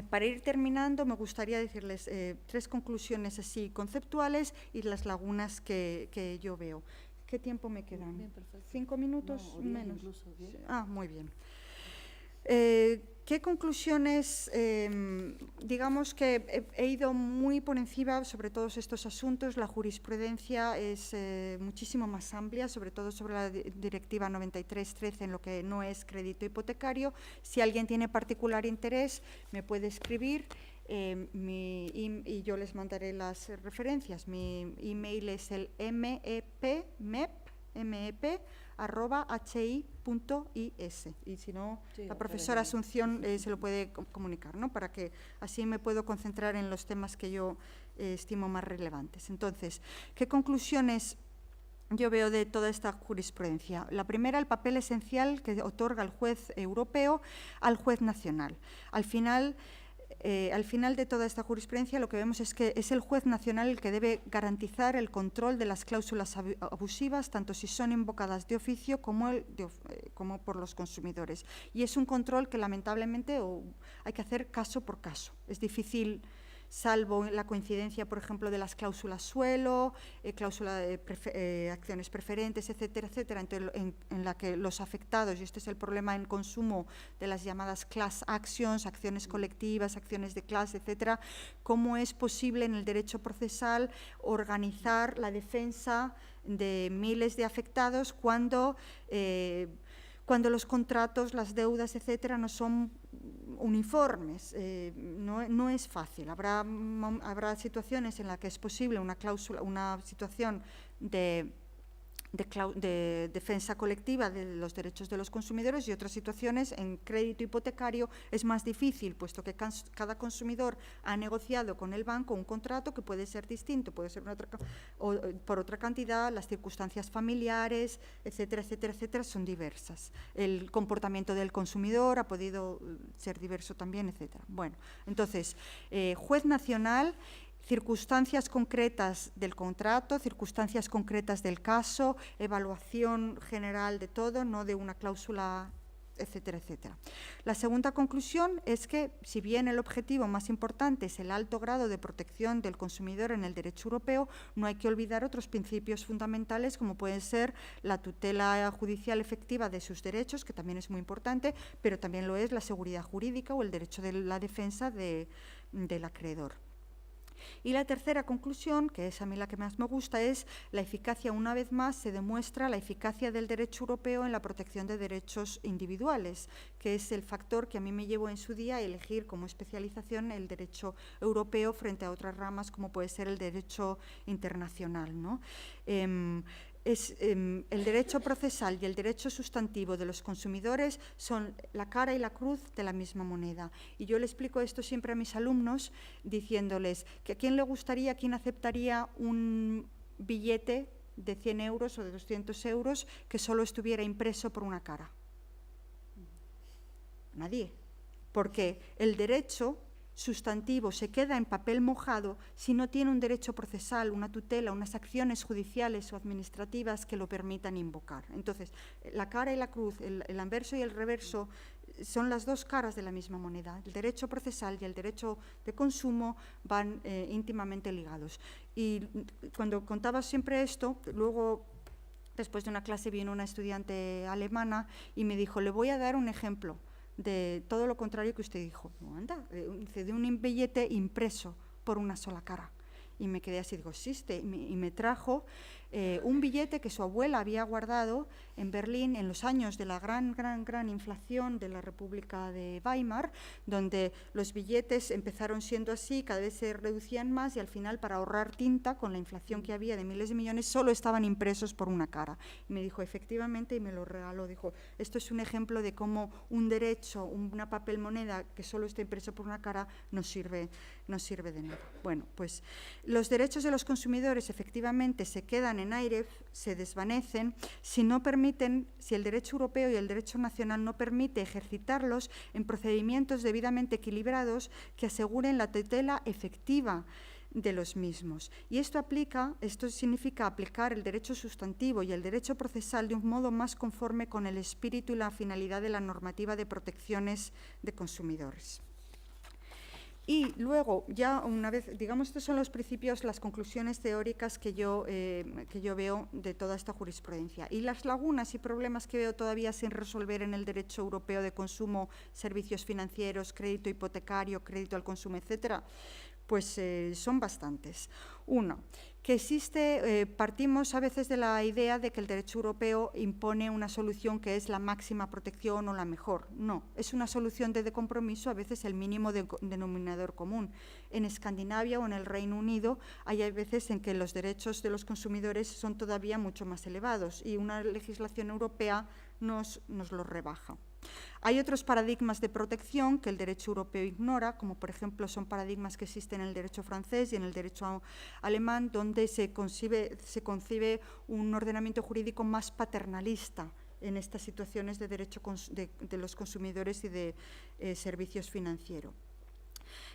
para ir terminando, me gustaría decirles 3 conclusiones así conceptuales y las lagunas que yo veo. ¿Qué tiempo me quedan? Bien, perfecto. 5 minutos no, 10 menos. Incluso 10. Muy bien. ¿Qué conclusiones? Digamos que he ido muy por encima sobre todos estos asuntos. La jurisprudencia es muchísimo más amplia, sobre todo sobre la Directiva 93/13 en lo que no es crédito hipotecario. Si alguien tiene particular interés, me puede escribir y yo les mandaré las referencias. Mi email es el mep@hi.is, y si no, Sí, la profesora Asunción se lo puede comunicar, ¿no? Para que así me puedo concentrar en los temas que yo estimo más relevantes. Entonces, ¿qué conclusiones yo veo de toda esta jurisprudencia? La primera, el papel esencial que otorga el juez europeo al juez nacional. Al final de toda esta jurisprudencia lo que vemos es que es el juez nacional el que debe garantizar el control de las cláusulas abusivas, tanto si son invocadas de oficio como por los consumidores. Y es un control que lamentablemente hay que hacer caso por caso. Es difícil, salvo la coincidencia, por ejemplo, de las cláusulas suelo, cláusula de acciones preferentes, etcétera, etcétera, en la que los afectados, y este es el problema en consumo de las llamadas class actions, acciones colectivas, acciones de clase, etcétera, cómo es posible en el derecho procesal organizar la defensa de miles de afectados cuando los contratos, las deudas, etcétera, no son uniformes. No es fácil. Habrá situaciones en las que es posible una situación de defensa colectiva de los derechos de los consumidores, y otras situaciones en crédito hipotecario es más difícil, puesto que cada consumidor ha negociado con el banco un contrato que puede ser distinto, puede ser por otra cantidad, las circunstancias familiares, etcétera, etcétera, etcétera, son diversas. El comportamiento del consumidor ha podido ser diverso también, etcétera. Bueno, entonces, juez nacional, circunstancias concretas del contrato, circunstancias concretas del caso, evaluación general de todo, no de una cláusula, etcétera, etcétera. La segunda conclusión es que, si bien el objetivo más importante es el alto grado de protección del consumidor en el derecho europeo, no hay que olvidar otros principios fundamentales, como pueden ser la tutela judicial efectiva de sus derechos, que también es muy importante, pero también lo es la seguridad jurídica o el derecho de la defensa del acreedor. Y la tercera conclusión, que es a mí la que más me gusta, es la eficacia. Una vez más se demuestra la eficacia del derecho europeo en la protección de derechos individuales, que es el factor que a mí me llevó en su día a elegir como especialización el derecho europeo frente a otras ramas como puede ser el derecho internacional, ¿no? El derecho procesal y el derecho sustantivo de los consumidores son la cara y la cruz de la misma moneda. Y yo le explico esto siempre a mis alumnos diciéndoles que a quién le gustaría, quién aceptaría un billete de 100 euros o de 200 euros que solo estuviera impreso por una cara. Nadie. Porque el derecho sustantivo se queda en papel mojado si no tiene un derecho procesal, una tutela, unas acciones judiciales o administrativas que lo permitan invocar. Entonces, la cara y la cruz, el anverso y el reverso son las dos caras de la misma moneda. El derecho procesal y el derecho de consumo van íntimamente ligados. Y cuando contaba siempre esto, luego, después de una clase, vino una estudiante alemana y me dijo, le voy a dar un ejemplo de todo lo contrario que usted dijo. No, anda, de un billete impreso por una sola cara. Y me quedé así, digo, existe. Y me trajo un billete que su abuela había guardado en Berlín en los años de la gran inflación de la República de Weimar, donde los billetes empezaron siendo así, cada vez se reducían más y al final, para ahorrar tinta, con la inflación que había de miles de millones, solo estaban impresos por una cara. Y me dijo, efectivamente, y me lo regaló, dijo, esto es un ejemplo de cómo un derecho, una papel moneda que solo está impreso por una cara, no sirve de nada. Bueno, pues los derechos de los consumidores efectivamente se quedan en aire, se desvanecen, si el derecho europeo y el derecho nacional no permite ejercitarlos en procedimientos debidamente equilibrados que aseguren la tutela efectiva de los mismos. Y esto significa aplicar el derecho sustantivo y el derecho procesal de un modo más conforme con el espíritu y la finalidad de la normativa de protecciones de consumidores. Y luego, ya una vez, digamos, estos son los principios, las conclusiones teóricas que yo veo de toda esta jurisprudencia. Y las lagunas y problemas que veo todavía sin resolver en el derecho europeo de consumo, servicios financieros, crédito hipotecario, crédito al consumo, etcétera, pues son bastantes. Uno, que partimos a veces de la idea de que el derecho europeo impone una solución que es la máxima protección o la mejor. No, es una solución de compromiso, a veces el mínimo denominador común. En Escandinavia o en el Reino Unido hay veces en que los derechos de los consumidores son todavía mucho más elevados y una legislación europea nos los rebaja. Hay otros paradigmas de protección que el derecho europeo ignora, como por ejemplo son paradigmas que existen en el derecho francés y en el derecho alemán, donde se concibe un ordenamiento jurídico más paternalista en estas situaciones de derecho de los consumidores y de servicios financieros.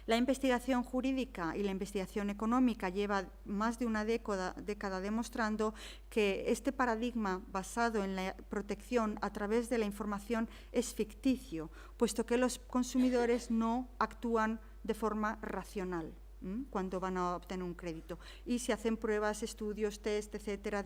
La investigación jurídica y la investigación económica lleva más de una década demostrando que este paradigma basado en la protección a través de la información es ficticio, puesto que los consumidores no actúan de forma racional cuando van a obtener un crédito. Y se hacen pruebas, estudios, test, etcétera,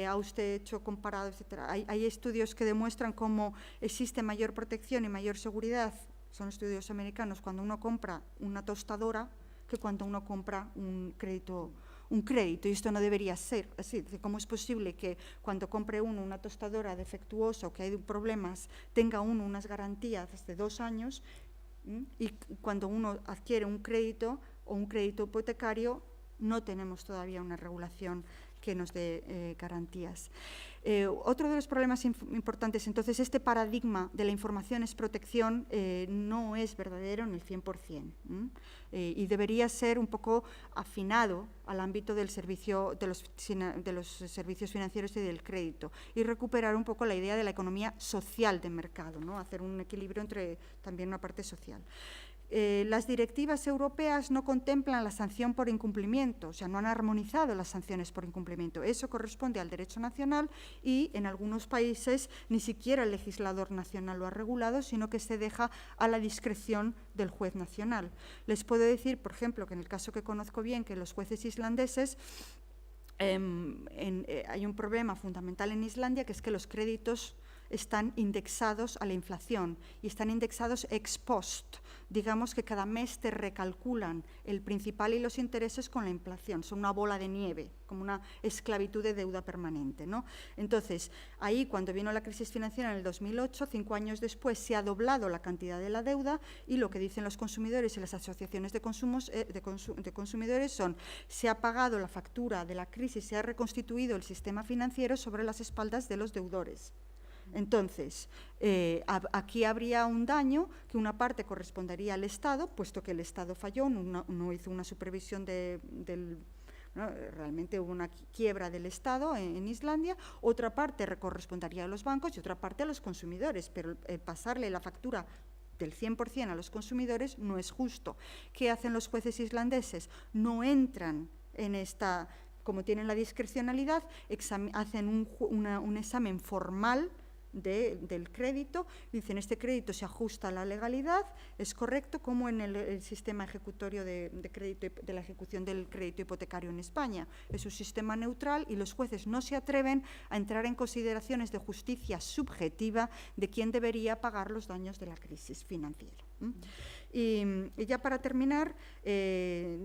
¿ha usted hecho comparado, etcétera? Hay estudios que demuestran cómo existe mayor protección y mayor seguridad, son estudios americanos, cuando uno compra una tostadora que cuando uno compra un crédito. Y esto no debería ser así. ¿Cómo es posible que cuando compre uno una tostadora defectuosa o que hay problemas tenga uno unas garantías de 2 años y cuando uno adquiere un crédito o un crédito hipotecario no tenemos todavía una regulación que nos dé garantías? Otro de los problemas importantes, entonces, este paradigma de la información es protección no es verdadero en el 100%, y debería ser un poco afinado al ámbito del servicio, de los servicios financieros y del crédito, y recuperar un poco la idea de la economía social de mercado, ¿no? Hacer un equilibrio entre también una parte social. Las directivas europeas no contemplan la sanción por incumplimiento, o sea, no han armonizado las sanciones por incumplimiento. Eso corresponde al derecho nacional y en algunos países ni siquiera el legislador nacional lo ha regulado, sino que se deja a la discreción del juez nacional. Les puedo decir, por ejemplo, que en el caso que conozco bien, que los jueces islandeses, hay un problema fundamental en Islandia, que es que los créditos están indexados a la inflación y están indexados ex post. Digamos que cada mes te recalculan el principal y los intereses con la inflación. Son una bola de nieve, como una esclavitud de deuda permanente, ¿no? Entonces, ahí cuando vino la crisis financiera en el 2008, 5 años después, se ha doblado la cantidad de la deuda y lo que dicen los consumidores y las asociaciones de consumidores son: se ha pagado la factura de la crisis, se ha reconstituido el sistema financiero sobre las espaldas de los deudores. Entonces, aquí habría un daño que una parte correspondería al Estado, puesto que el Estado falló, no hizo una supervisión ¿no? Realmente hubo una quiebra del Estado en Islandia. Otra parte correspondería a los bancos y otra parte a los consumidores, pero pasarle la factura del 100% a los consumidores no es justo. ¿Qué hacen los jueces islandeses? No entran en esta, como tienen la discrecionalidad, hacen un examen formal del crédito. Dicen, este crédito se ajusta a la legalidad, es correcto, como en el sistema ejecutorio de crédito, de la ejecución del crédito hipotecario en España. Es un sistema neutral y los jueces no se atreven a entrar en consideraciones de justicia subjetiva de quién debería pagar los daños de la crisis financiera. Y ya para terminar,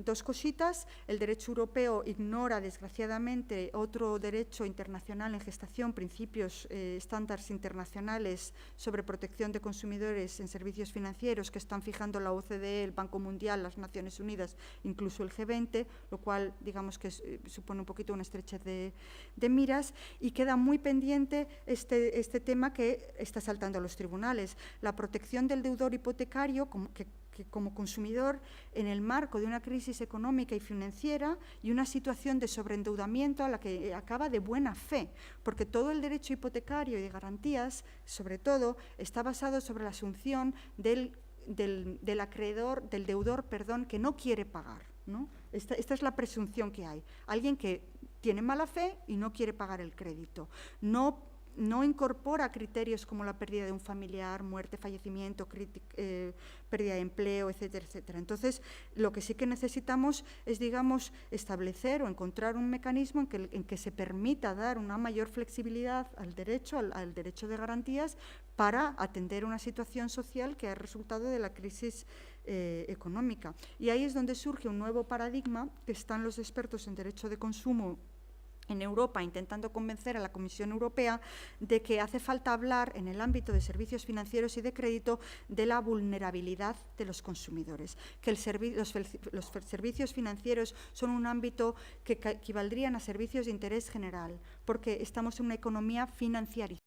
dos cositas. El derecho europeo ignora, desgraciadamente, otro derecho internacional en gestación, principios, estándares internacionales sobre protección de consumidores en servicios financieros que están fijando la OCDE, el Banco Mundial, las Naciones Unidas, incluso el G20, lo cual, digamos que supone un poquito una estrechez de miras, y queda muy pendiente este tema que está saltando a los tribunales, la protección del deudor hipotecario, que como consumidor, en el marco de una crisis económica y financiera y una situación de sobreendeudamiento a la que acaba de buena fe, porque todo el derecho hipotecario y de garantías, sobre todo, está basado sobre la asunción del acreedor, del deudor, perdón, que no quiere pagar, ¿no? Esta es la presunción que hay. Alguien que tiene mala fe y no quiere pagar el crédito. No incorpora criterios como la pérdida de un familiar, muerte, fallecimiento, pérdida de empleo, etcétera, etcétera. Entonces, lo que sí que necesitamos es, digamos, establecer o encontrar un mecanismo en que se permita dar una mayor flexibilidad al derecho de garantías para atender una situación social que ha resultado de la crisis económica. Y ahí es donde surge un nuevo paradigma que están los expertos en derecho de consumo en Europa intentando convencer a la Comisión Europea de que hace falta hablar en el ámbito de servicios financieros y de crédito de la vulnerabilidad de los consumidores, que los servicios financieros son un ámbito que equivaldrían a servicios de interés general, porque estamos en una economía financiarizada,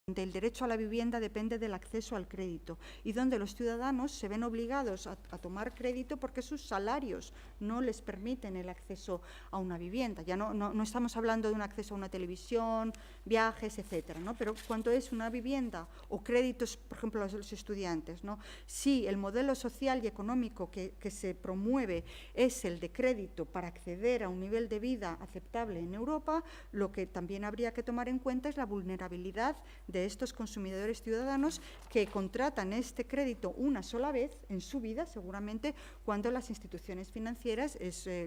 donde el derecho a la vivienda depende del acceso al crédito y donde los ciudadanos se ven obligados a tomar crédito porque sus salarios no les permiten el acceso a una vivienda. Ya no estamos hablando de un acceso a una televisión, viajes, etcétera, ¿no? Pero cuando es una vivienda o créditos, por ejemplo, a los estudiantes, ¿no? Si el modelo social y económico que se promueve es el de crédito para acceder a un nivel de vida aceptable en Europa, lo que también habría que tomar en cuenta es la vulnerabilidad de estos consumidores ciudadanos que contratan este crédito una sola vez en su vida, seguramente, cuando las instituciones financieras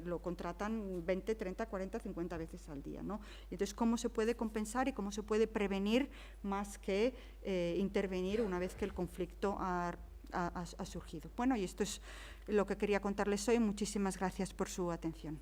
lo contratan 20, 30, 40, 50 veces al día, ¿no? Entonces, ¿cómo se puede compensar y cómo se puede prevenir más que intervenir una vez que el conflicto ha surgido? Bueno, y esto es lo que quería contarles hoy. Muchísimas gracias por su atención.